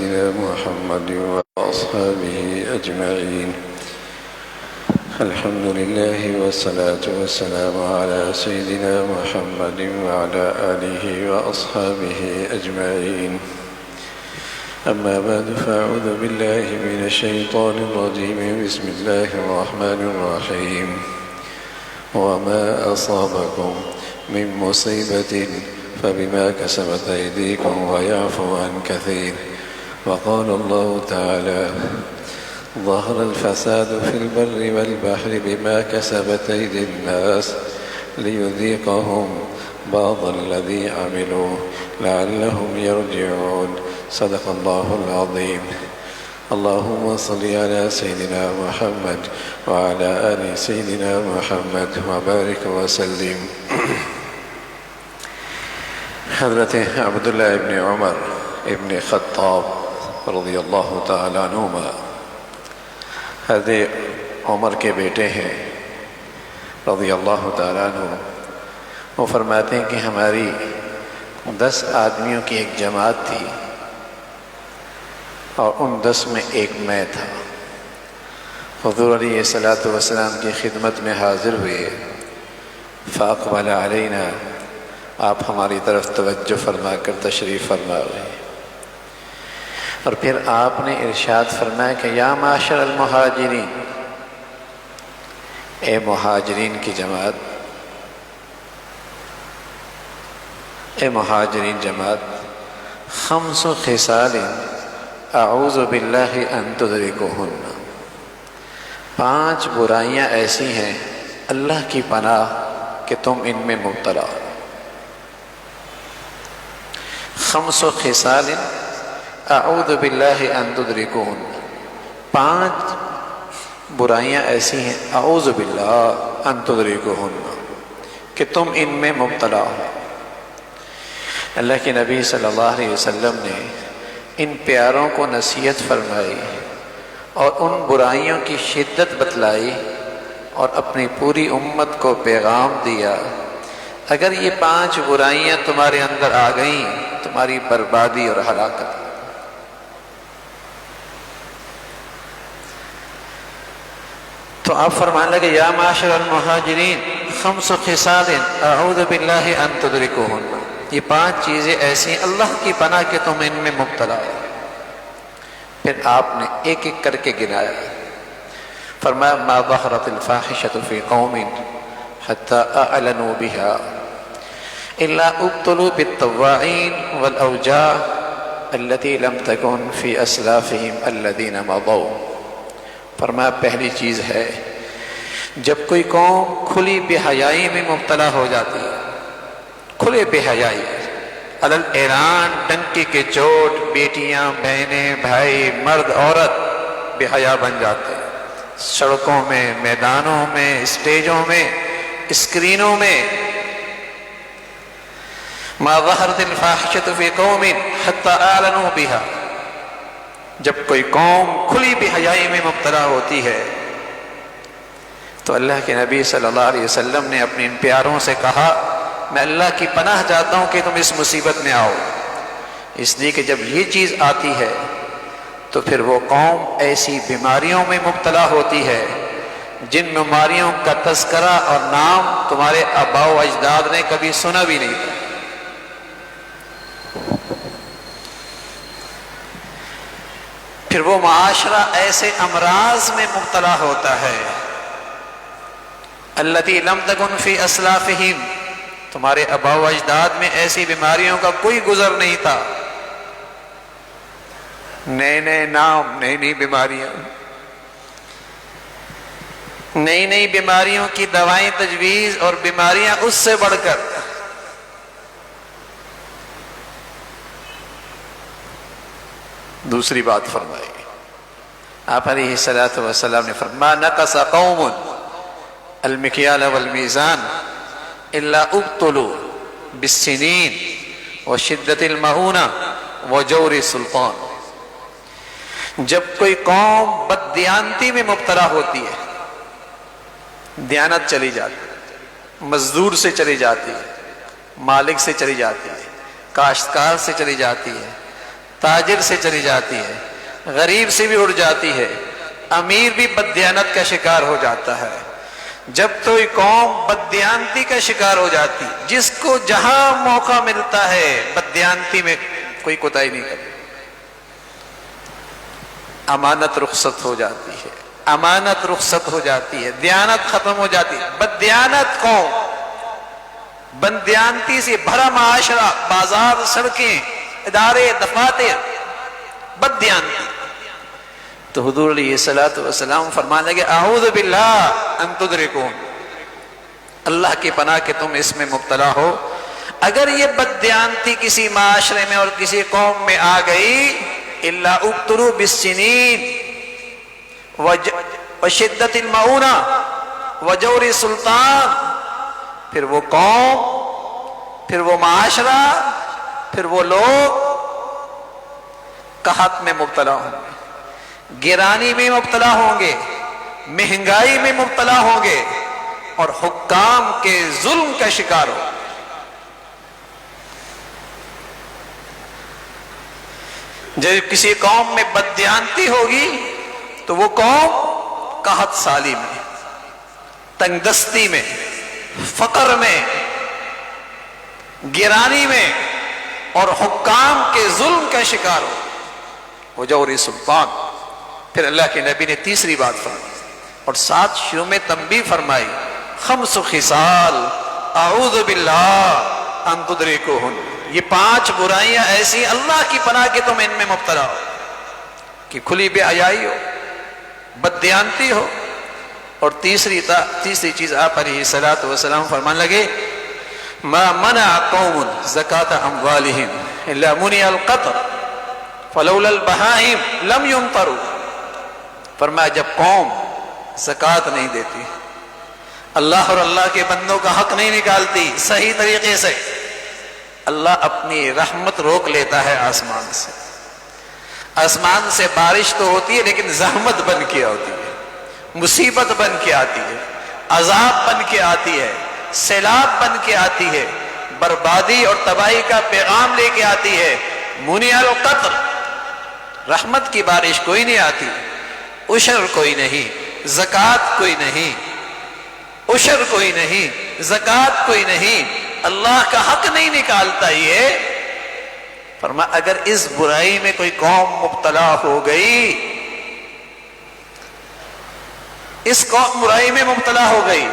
سيدنا محمد وأصحابه أجمعين. الحمد لله والصلاة والسلام على سيدنا محمد وعلى آله وأصحابه أجمعين. أما بعد فأعوذ بالله من الشيطان الرجيم. بسم الله الرحمن الرحيم. وما أصابكم من مصيبة فبما كسبت أيديكم ويعفو عن كثير. وقال الله تعالى: ظهر الفساد في البر والبحر بما كسبت أيدي الناس ليذيقهم بعض الذي عملوا لعلهم يرجعون. صدق الله العظيم. اللهم صل على سيدنا محمد وعلى آل سيدنا محمد وبارك وسلم. حضرت عبداللہ ابن عمر ابن خطاب رضی اللہ تعالیٰ عنہما حضرت عمر کے بیٹے ہیں رضی اللہ تعالیٰ عنہ. وہ فرماتے ہیں کہ ہماری 10 آدمیوں کی ایک جماعت تھی اور ان 10 میں ایک میں تھا. حضور علیہ الصلوۃ والسلام کی خدمت میں حاضر ہوئے. فاقبل علینا، آپ ہماری طرف توجہ فرما کر تشریف فرما رہے ہیں. اور پھر آپ نے ارشاد فرمایا کہ یا معاشر المہاجرین، اے مہاجرین کی جماعت، اے مہاجرین جماعت، خمس خصال اعوذ باللہ ان تدرکہن، 5 برائیاں ایسی ہیں اللہ کی پناہ کہ تم ان میں مبتلا ہو. خمس خصال اعوذ باللہ ان تدرکہن، 5 برائیاں ایسی ہیں اعوذ باللہ ان تدرکہن کہ تم ان میں مبتلا ہو. اللہ کے نبی صلی اللہ علیہ وسلم نے ان پیاروں کو نصیحت فرمائی اور ان برائیوں کی شدت بتلائی اور اپنی پوری امت کو پیغام دیا: اگر یہ 5 برائیاں تمہارے اندر آ گئیں تمہاری بربادی اور ہلاکت. تو آپ فرمانے لگے یا معاشر المہاجرین خمس خصال اعوذ باللہ ان تدرکہن، یہ 5 چیزیں ایسی ہیں اللہ کی پناہ کہ تم ان میں مبتلا ہو. پھر آپ نے ایک ایک کر کے گنایا. فرمایا ما ظہرت الفاحشۃ فی قوم حتی اعلنوا بها الا ابتلوا بالطواعین والاوجاع التي لم تكن في اسلافهم الذين مضوا. فرمایا پہلی چیز ہے جب کوئی قوم کھلی بے حیائی میں مبتلا ہو جاتی ہے، کھلے بے حیائی، علل اعلان ڈنکی کے چوٹ، بیٹیاں، بہنیں، بھائی، مرد، عورت بے حیا بن جاتے ہیں، سڑکوں میں، میدانوں میں، اسٹیجوں میں، اسکرینوں میں. ما ظہرت الفاحشۃ فی قوم حتی اعلنوا بها، جب کوئی قوم کھلی بے حیائی میں مبتلا ہوتی ہے تو اللہ کے نبی صلی اللہ علیہ وسلم نے اپنے ان پیاروں سے کہا میں اللہ کی پناہ چاہتا ہوں کہ تم اس مصیبت میں آؤ، اس لیے کہ جب یہ چیز آتی ہے تو پھر وہ قوم ایسی بیماریوں میں مبتلا ہوتی ہے جن بیماریوں کا تذکرہ اور نام تمہارے آباء و اجداد نے کبھی سنا بھی نہیں تھا. پھر وہ معاشرہ ایسے امراض میں مبتلا ہوتا ہے التی لم تکن فی اسلافہم، تمہارے آباء و اجداد میں ایسی بیماریوں کا کوئی گزر نہیں تھا. نئے نئے نام، نئی نئی بیماریاں، نئی نئی بیماریوں کی دوائیں تجویز اور بیماریاں اس سے بڑھ کر. دوسری بات فرمائی آپ علیہ الصلوۃ والسلام نے فرمایا نقص قوم المکیال والمیزان الا ابتلوا بالسنین وشدت المعونہ وجور السلطان. جب کوئی قوم بددیانتی میں مبتلا ہوتی ہے، دیانت چلی جاتی ہے، مزدور سے چلی جاتی ہے، مالک سے چلی جاتی ہے، کاشتکار سے چلی جاتی ہے، تاجر سے چلی جاتی ہے، غریب سے بھی اڑ جاتی ہے، امیر بھی بددیانت کا شکار ہو جاتا ہے۔ جب تو یہ قوم بددیانتی کا شکار ہو جاتی، جس کو جہاں موقع ملتا ہے بددیانتی میں کوئی کوتاہی نہیں کرتی، امانت رخصت ہو جاتی ہے، امانت رخصت ہو جاتی ہے، دیانت ختم ہو جاتی ہے۔ بددیانت قوم، بددیانتی سے بھرا معاشرہ، بازار، سڑکیں، ادارے، دفاتر، بددیانتی۔ تو حضور علیہ الصلوۃ والسلام فرمانے لگے اعوذ باللہ ان تدرکون، اللہ کی پناہ کہ تم اس میں مبتلا ہو۔ اگر یہ بددیانتی کسی معاشرے میں اور کسی قوم میں آ گئی، الا ابتلوا بالسنین وشدت المعونہ وجور سلطان، پھر وہ قوم، پھر وہ معاشرہ، پھر وہ لوگ قحط میں مبتلا ہوں گے، گرانی میں مبتلا ہوں گے، مہنگائی میں مبتلا ہوں گے، اور حکام کے ظلم کا شکار ہو۔ جب کسی قوم میں بددیانتی ہوگی تو وہ قوم قحط سالی میں، تنگ دستی میں، فقر میں، گرانی میں اور حکام کے ظلم کا شکار ہو، وجور سلطان۔ پھر اللہ کے نبی نے تیسری بات فرمائی اور ساتھ شروع میں تنبیہ فرمائی، خمس خصال اعوذ باللہ ان تدرکوہن، یہ 5 برائیاں ایسی اللہ کی پناہ کہ تم ان میں مبتلا ہو، کہ کھلی بے حیائی ہو، بددیانتی ہو، اور تیسری چیز آپ علیہ الصلوۃ والسلام فرمان لگے ما منع قوم زکاة اموالہم الا منع القطر فلولا البہائم لم یمطروا۔ فرمایا جب قوم زکوٰۃ نہیں دیتی، اللہ اور اللہ کے بندوں کا حق نہیں نکالتی صحیح طریقے سے، اللہ اپنی رحمت روک لیتا ہے آسمان سے۔ آسمان سے بارش تو ہوتی ہے لیکن زحمت بن کے ہوتی ہے، مصیبت بن کے آتی ہے، عذاب بن کے آتی ہے، سیلاب بن کے آتی ہے، بربادی اور تباہی کا پیغام لے کے آتی ہے۔ منع القطر، رحمت کی بارش کوئی نہیں آتی، عشر کوئی نہیں، زکوٰۃ کوئی نہیں، عشر کوئی نہیں، زکوٰۃ کوئی نہیں، اللہ کا حق نہیں نکالتا یہ۔ فرمایا اگر اس برائی میں کوئی قوم مبتلا ہو گئی، اس قوم برائی میں مبتلا ہو گئی،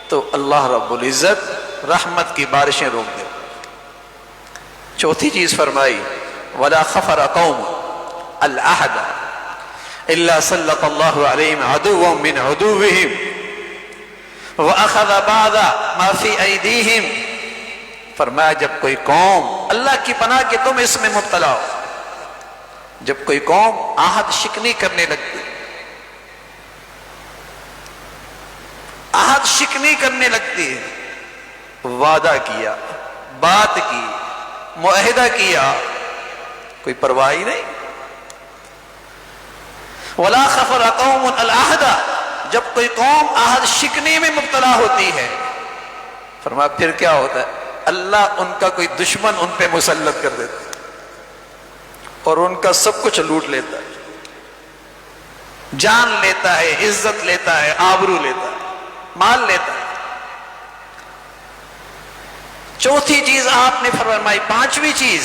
تو اللہ رب العزت رحمت کی بارشیں روک دے۔ چوتھی چیز فرمائی وَلَا خَفَرَ قَوْمٌ الْعَهْدَ إِلَّا سَلَّطَ اللَّهُ عَلَيْهِمْ عَدُوًّا مِّنْ عُدُوِّهِمْ وَأَخَذَ بَعْضَ مَا فِي أَيْدِيهِمْ۔ فرمایا جب کوئی قوم، اللہ کی پناہ کہ تم اس میں مبتلا ہو، جب کوئی قوم عہد شکنی کرنے لگتی، عہد شکنی کرنے لگتی ہے، وعدہ کیا، بات کی، معاہدہ کیا، کوئی پرواہ ہی نہیں۔ وَلَا خَفَرَ قَوْمٌ الْعَهْدَ، جب کوئی قوم عہد شکنی میں مبتلا ہوتی ہے، فرمایا پھر کیا ہوتا ہے، اللہ ان کا کوئی دشمن ان پہ مسلط کر دیتا ہے اور ان کا سب کچھ لوٹ لیتا ہے، جان لیتا ہے، عزت لیتا ہے، آبرو لیتا ہے، مال لیتا ہے۔ چوتھی چیز آپ نے فرمائی، پانچویں چیز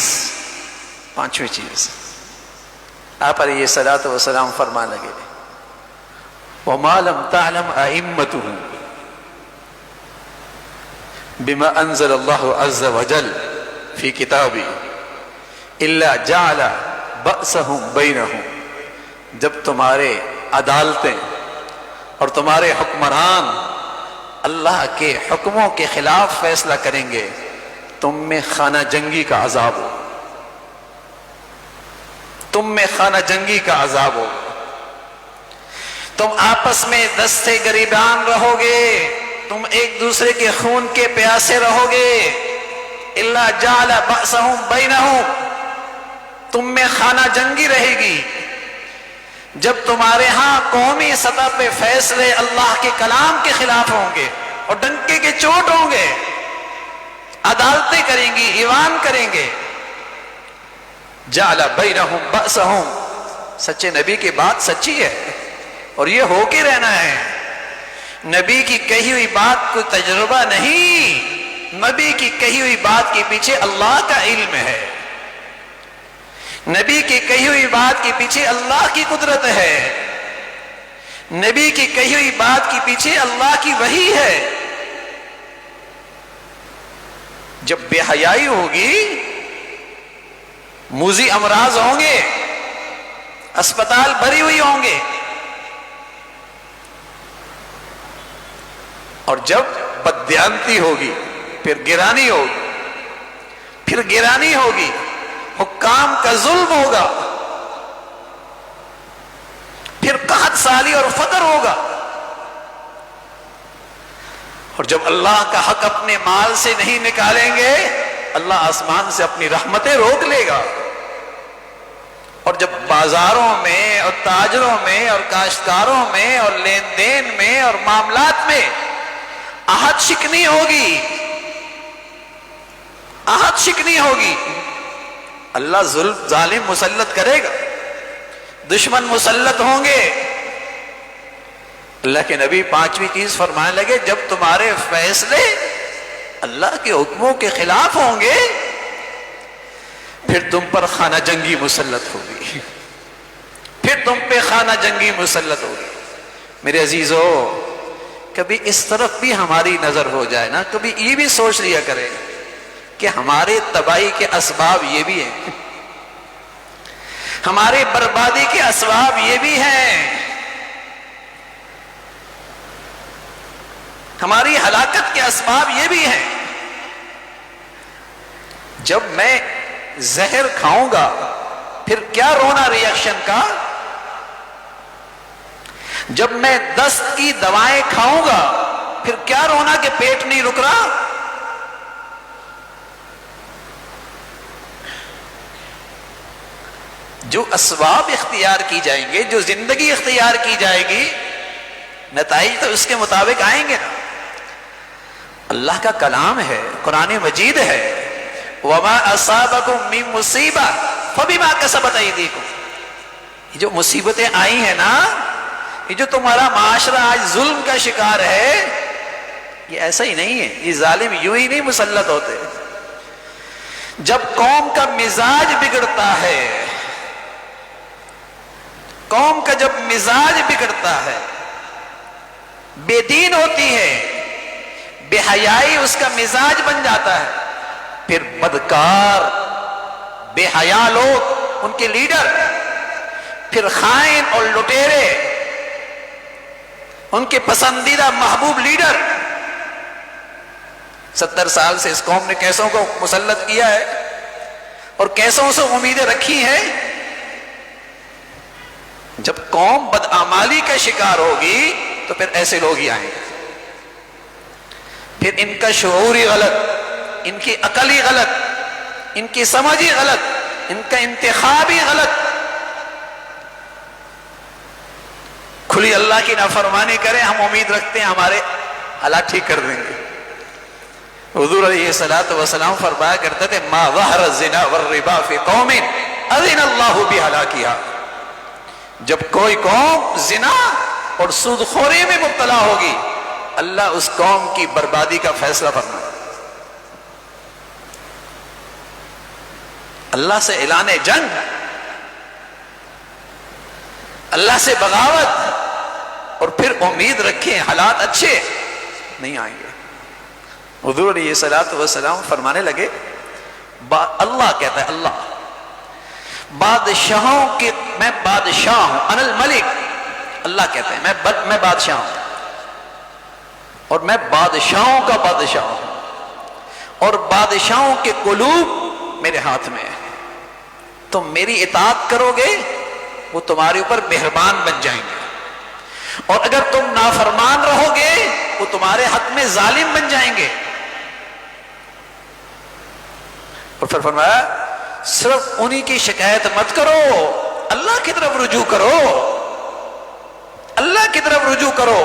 آپ علیہ الصلوۃ والسلام فرما لگے وَمَا لَمْ تَعْلَمْ أَئِمَّتُهُ بِمَا أَنزَلَ اللَّهُ عَزَّ وَجَلَّ فِي كِتَابِهِ إِلَّا جَعَلَ بَأْسَهُمْ بَيْنَهُمْ، جب تمہارے عدالتیں اور تمہارے حکمران اللہ کے حکموں کے خلاف فیصلہ کریں گے، تم میں خانہ جنگی کا عذاب ہو، تم میں خانہ جنگی کا عذاب ہو، تم آپس میں دستے گریبان رہو گے، تم ایک دوسرے کے خون کے پیاسے رہو گے۔ الا جعل بأسهم بینہم، تم میں خانہ جنگی رہے گی۔ جب تمہارے ہاں قومی سطح پہ فیصلے اللہ کے کلام کے خلاف ہوں گے اور ڈنکے کے چوٹ ہوں گے، عدالتیں کریں گی، ایوان کریں گے، جعل بینہم بأسہم، سچے نبی کی بات سچی ہے اور یہ ہو کے رہنا ہے. نبی کی کہی ہوئی بات کوئی تجربہ نہیں، نبی کی کہی ہوئی بات کے پیچھے اللہ کا علم ہے، نبی کی کہی ہوئی بات کے پیچھے اللہ کی قدرت ہے، نبی کی کہی ہوئی بات کے پیچھے اللہ کی وحی ہے. جب بے حیائی ہوگی، موذی امراض ہوں گے، اسپتال بھری ہوئی ہوں گے، اور جب بددیانتی ہوگی، پھر گرانی ہوگی، پھر گرانی ہوگی، حکام کا ظلم ہوگا، پھر قحط سالی اور فقر ہوگا، اور جب اللہ کا حق اپنے مال سے نہیں نکالیں گے، اللہ آسمان سے اپنی رحمتیں روک لے گا. اور جب بازاروں میں اور تاجروں میں اور کاشتکاروں میں اور لین دین میں اور معاملات میں آہت شکنی ہوگی، آہت شکنی ہوگی، اللہ ظالم مسلط کرے گا، دشمن مسلط ہوں گے. اللہ کے نبی پانچویں چیز فرمانے لگے، جب تمہارے فیصلے اللہ کے حکموں کے خلاف ہوں گے پھر تم پر خانہ جنگی مسلط ہوگی، پھر تم پہ خانہ جنگی مسلط ہوگی. میرے عزیزو، کبھی اس طرف بھی ہماری نظر ہو جائے نا، کبھی یہ بھی سوچ لیا کرے کہ ہمارے تباہی کے اسباب یہ بھی ہیں، ہمارے بربادی کے اسباب یہ بھی ہیں، ہماری ہلاکت کے اسباب یہ بھی ہیں. جب میں زہر کھاؤں گا پھر کیا رونا ریئیکشن کا، جب میں دست کی دوائیں کھاؤں گا پھر کیا رونا کہ پیٹ نہیں رک رہا. جو اسباب اختیار کی جائیں گے، جو زندگی اختیار کی جائے گی، نتائج تو اس کے مطابق آئیں گے نا. اللہ کا کلام ہے، قرآن مجید ہے، وَمَا أَصَابَكُم مِّن مُّصِيبَةٍ فَبِمَا كَسَبَتْ أَيْدِيكُمْ. یہ جو مصیبتیں آئی ہیں نا، یہ جو تمہارا معاشرہ آج ظلم کا شکار ہے، یہ ایسا ہی نہیں ہے، یہ ظالم یوں ہی نہیں مسلط ہوتے. جب قوم کا مزاج بگڑتا ہے، قوم کا جب مزاج بگڑتا ہے، بے دین ہوتی ہے، بے حیائی اس کا مزاج بن جاتا ہے، پھر بدکار بے حیا لوگ ان کے لیڈر، پھر خائن اور لٹیرے ان کے پسندیدہ محبوب لیڈر. 70 سال سے اس قوم نے کیسوں کو مسلط کیا ہے اور کیسوں سے امیدیں رکھی ہیں. جب قوم بدعمالی کا شکار ہوگی تو پھر ایسے لوگ ہی آئیں گے. پھر ان کا شعور ہی غلط، ان کی عقل ہی غلط، ان کی سمجھ ہی غلط، ان کا انتخاب ہی غلط. کھلی اللہ کی نافرمانی کریں، ہم امید رکھتے ہیں ہمارے حالات ٹھیک کر دیں گے. حضور علیہ الصلوۃ والسلام فرمایا کرتے تھے، ما ظہر الزنا والربا فی قوم اذن اللہ بہلاکہا. جب کوئی قوم زنا اور سود خوری میں مبتلا ہوگی، اللہ اس قوم کی بربادی کا فیصلہ فرمائے. اللہ سے اعلان جنگ، اللہ سے بغاوت، اور پھر امید رکھیں حالات اچھے نہیں آئیں گے. حضور علیہ الصلوۃ والسلام فرمانے لگے، اللہ کہتا ہے، اللہ بادشاہوں کے میں بادشاہ ہوں، انا الملک. اللہ کہتا ہے میں بادشاہ ہوں اور میں بادشاہوں کا بادشاہ ہوں، اور بادشاہوں کے قلوب میرے ہاتھ میں ہے. تم میری اطاعت کرو گے وہ تمہارے اوپر مہربان بن جائیں گے، اور اگر تم نافرمان رہو گے وہ تمہارے حق میں ظالم بن جائیں گے. اور پھر فرمایا، صرف انہی کی شکایت مت کرو، اللہ کی طرف رجوع کرو، اللہ کی طرف رجوع کرو،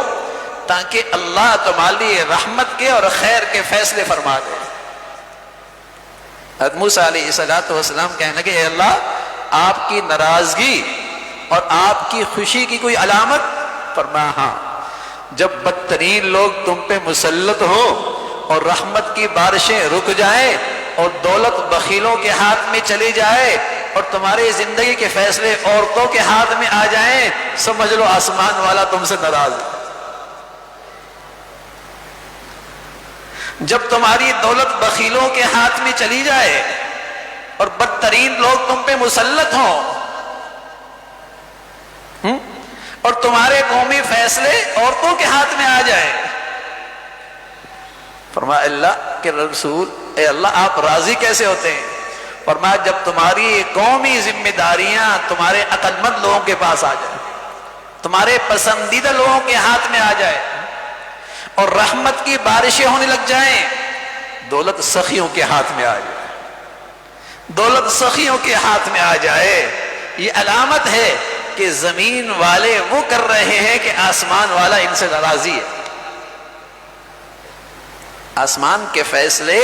تاکہ اللہ تمہارے لیے رحمت کے اور خیر کے فیصلے فرما دے. حضرت موسیٰ علیہ السلام کہنے لگے، اے اللہ آپ کی ناراضگی اور آپ کی خوشی کی کوئی علامت؟ فرمایا ہاں، جب بدترین لوگ تم پہ مسلط ہو اور رحمت کی بارشیں رک جائیں اور دولت بخیلوں کے ہاتھ میں چلی جائے اور تمہاری زندگی کے فیصلے عورتوں کے ہاتھ میں آ جائیں، سمجھ لو آسمان والا تم سے ناراض ہے۔ جب تمہاری دولت بخیلوں کے ہاتھ میں چلی جائے اور بدترین لوگ تم پہ مسلط ہوں اور تمہارے قومی فیصلے عورتوں کے ہاتھ میں آ جائے، فرمایا اللہ کے رسول، اے اللہ آپ راضی کیسے ہوتے ہیں؟ فرمایا جب تمہاری قومی ذمہ داریاں تمہارے عقل مند لوگوں کے پاس آ جائے، تمہارے پسندیدہ لوگوں کے ہاتھ میں آ جائے اور رحمت کی بارشیں ہونے لگ جائیں، دولت سخیوں کے ہاتھ میں آ جائے، دولت سخیوں کے ہاتھ میں آ جائے، یہ علامت ہے کہ زمین والے وہ کر رہے ہیں کہ آسمان والا ان سے ناراضی ہے۔ آسمان کے فیصلے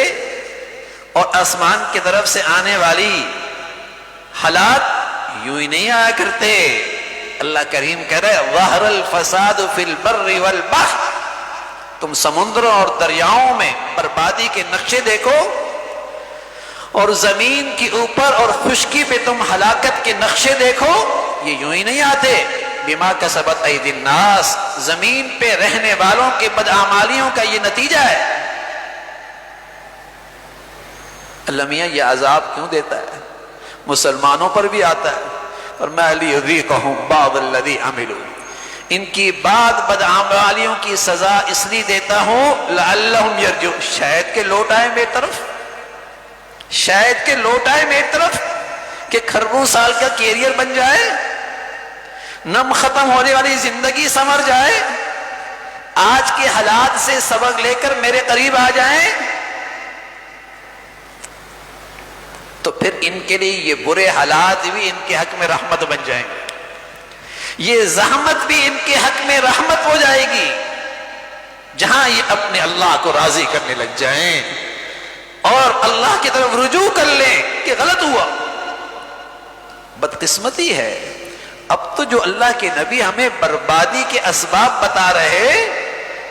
اور آسمان کی طرف سے آنے والی حالات یوں ہی نہیں آیا کرتے۔ اللہ کریم کہہ رہے ظہر الفساد فی البر والبحر، تم سمندروں اور دریاؤں میں بربادی کے نقشے دیکھو اور زمین کے اوپر اور خشکی پہ تم ہلاکت کے نقشے دیکھو، یہ یوں ہی نہیں آتے، بما کسبت ایدی الناس، زمین پہ رہنے والوں کے بدعمالیوں کا یہ نتیجہ ہے۔ اللہ میاں یہ عذاب کیوں دیتا ہے؟ مسلمانوں پر بھی آتا ہے، اور میں لیذیقہم بعض الذی عملوا، ان کی بعض بدعمالیوں کی سزا اس لیے دیتا ہوں لعلہم یرجعون، شاید کہ لوٹ آئے میری طرف، شاید کہ لوٹ آئے میری طرف، کہ کھربوں سال کا کیریئر بن جائے، نم ختم ہونے والی زندگی سنور جائے، آج کے حالات سے سبق لے کر میرے قریب آ جائیں، تو پھر ان کے لیے یہ برے حالات بھی ان کے حق میں رحمت بن جائیں گے، یہ زحمت بھی ان کے حق میں رحمت ہو جائے گی، جہاں یہ اپنے اللہ کو راضی کرنے لگ جائیں اور اللہ کی طرف رجوع کر لیں کہ غلط ہوا۔ بدقسمتی ہے اب تو جو اللہ کے نبی ہمیں بربادی کے اسباب بتا رہے،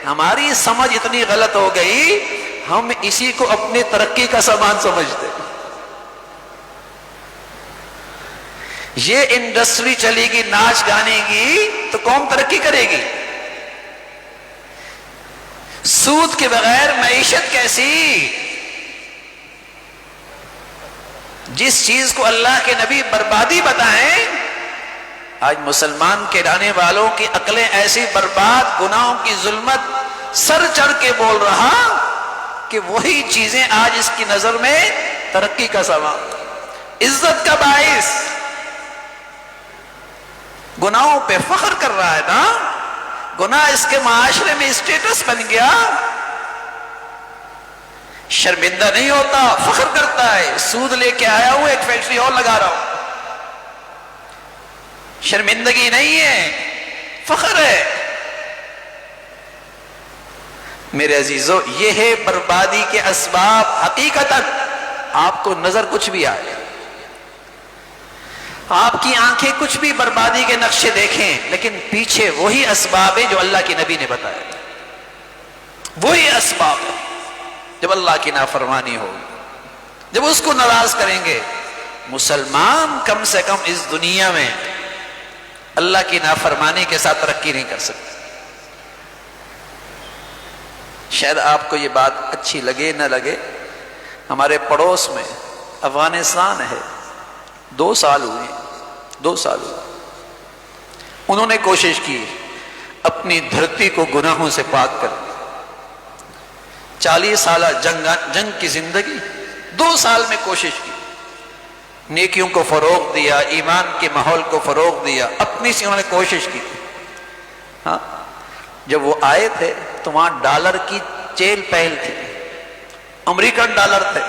ہماری سمجھ اتنی غلط ہو گئی، ہم اسی کو اپنی ترقی کا سامان سمجھتے۔ یہ انڈسٹری چلے گی ناچ گانے کی تو قوم ترقی کرے گی، سود کے بغیر معیشت کیسی؟ جس چیز کو اللہ کے نبی بربادی بتائیں، آج مسلمان کہلانے والوں کی عقلیں ایسی برباد، گناہوں کی ظلمت سر چڑھ کے بول رہا کہ وہی چیزیں آج اس کی نظر میں ترقی کا سامان، عزت کا باعث، گناہوں پہ فخر کر رہا ہے نا، گناہ اس کے معاشرے میں اسٹیٹس بن گیا، شرمندہ نہیں ہوتا، فخر کرتا ہے، سود لے کے آیا ہوں ایک فیکٹری اور لگا رہا ہوں، شرمندگی نہیں ہے، فخر ہے۔ میرے عزیزو، یہ ہے بربادی کے اسباب۔ حقیقتاً آپ کو نظر کچھ بھی آئے، آپ کی آنکھیں کچھ بھی بربادی کے نقشے دیکھیں، لیکن پیچھے وہی اسباب ہے جو اللہ کے نبی نے بتایا، وہی اسباب ہے۔ جب اللہ کی نافرمانی ہو، جب اس کو ناراض کریں گے، مسلمان کم سے کم اس دنیا میں اللہ کی نافرمانی کے ساتھ ترقی نہیں کر سکتے۔ شاید آپ کو یہ بات اچھی لگے نہ لگے، ہمارے پڑوس میں افغانستان ہے، 2 سال ہوئے، انہوں نے کوشش کی اپنی دھرتی کو گناہوں سے پاک کر، 40 سالہ جنگ کی زندگی، 2 سال میں کوشش کی، نیکیوں کو فروغ دیا، ایمان کے ماحول کو فروغ دیا، اپنی سے انہوں نے کوشش کی۔ ہاں، جب وہ آئے تھے تو وہاں ڈالر کی چیل پہل تھی، امریکن ڈالر تھے،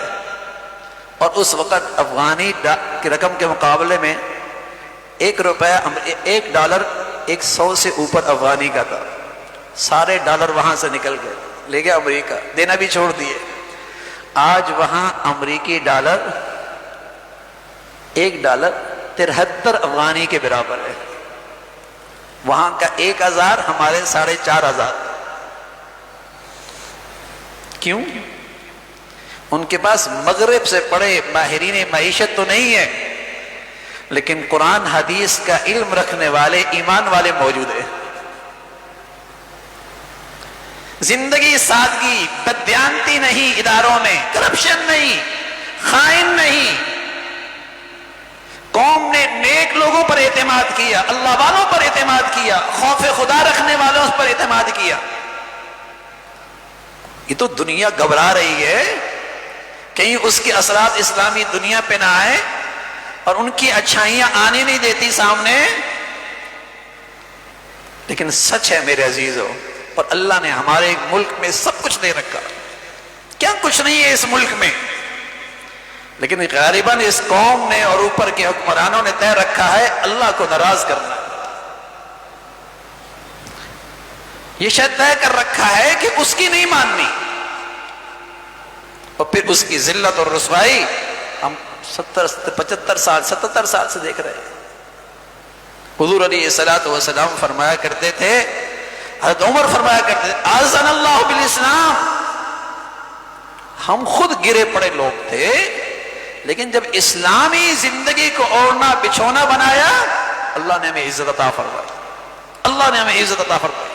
اور اس وقت افغانی کی رقم کے مقابلے میں ایک ڈالر 100 سے اوپر افغانی کا تھا۔ سارے ڈالر وہاں سے نکل گئے، لے گیا امریکہ، دینا بھی چھوڑ دیے۔ آج وہاں امریکی ڈالر، $1 73 افغانی کے برابر ہے. وہاں کا 1000 ہمارے 4500. کیوں؟ ان کے پاس مغرب سے پڑے ماہرین معیشت تو نہیں ہے، لیکن قرآن حدیث کا علم رکھنے والے ایمان والے موجود ہیں. زندگی سادگی، بددیانتی نہیں، اداروں میں کرپشن نہیں، خائن نہیں. قوم نے نیک لوگوں پر اعتماد کیا، اللہ والوں پر اعتماد کیا، خوف خدا رکھنے والوں پر اعتماد کیا. یہ تو دنیا گھبرا رہی ہے کہیں اس کے اثرات اسلامی دنیا پہ نہ آئے، اور ان کی اچھائیاں آنے نہیں دیتی سامنے. لیکن سچ ہے میرے عزیزو، اور اللہ نے ہمارے ملک میں سب کچھ دے رکھا. کیا کچھ نہیں ہے اس ملک میں، لیکن غالباً اس قوم نے اور اوپر کے حکمرانوں نے طے رکھا ہے اللہ کو ناراض کرنا. یہ شاید طے کر رکھا ہے کہ اس کی نہیں ماننی، اور پھر اس کی ذلت اور رسوائی ہم 75 سال 77 سال سے دیکھ رہے ہیں. حضور علیہ الصلوۃ والسلام فرمایا کرتے تھے، حضرت عمر فرمایا کرتے تھے، اعزنا اللہ بالاسلام. ہم خود گرے پڑے لوگ تھے، لیکن جب اسلامی زندگی کو اوڑھنا بچھونا بنایا، اللہ نے ہمیں عزت عطا فرمائی. اللہ نے ہمیں عزت عطا فرمائی.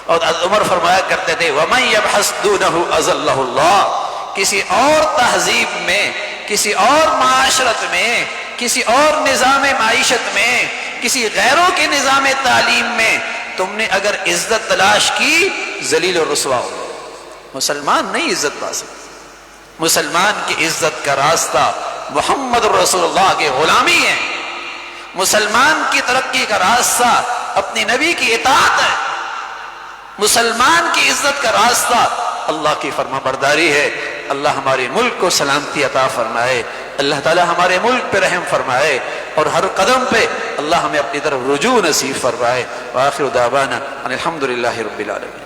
اور حضرت عمر فرمایا کرتے تھے، وَمَن يَبْحَثْ دُونَهُ أَذَلَّهُ اللَّهُ. کسی اور تہذیب میں، کسی اور معاشرت میں، کسی اور نظام معیشت میں، کسی غیروں کے نظام تعلیم میں تم نے اگر عزت تلاش کی، ذلیل و رسوا ہو. مسلمان نہیں عزت پا سکتے. مسلمان کی عزت کا راستہ محمد رسول اللہ کی غلامی ہے. مسلمان کی ترقی کا راستہ اپنی نبی کی اطاعت ہے. مسلمان کی عزت کا راستہ اللہ کی فرما برداری ہے. اللہ ہمارے ملک کو سلامتی عطا فرمائے. اللہ تعالی ہمارے ملک پہ رحم فرمائے، اور ہر قدم پہ اللہ ہمیں اپنی طرف رجوع نصیب فرمائے. وآخر دعوانا ان الحمد للہ رب العالمین.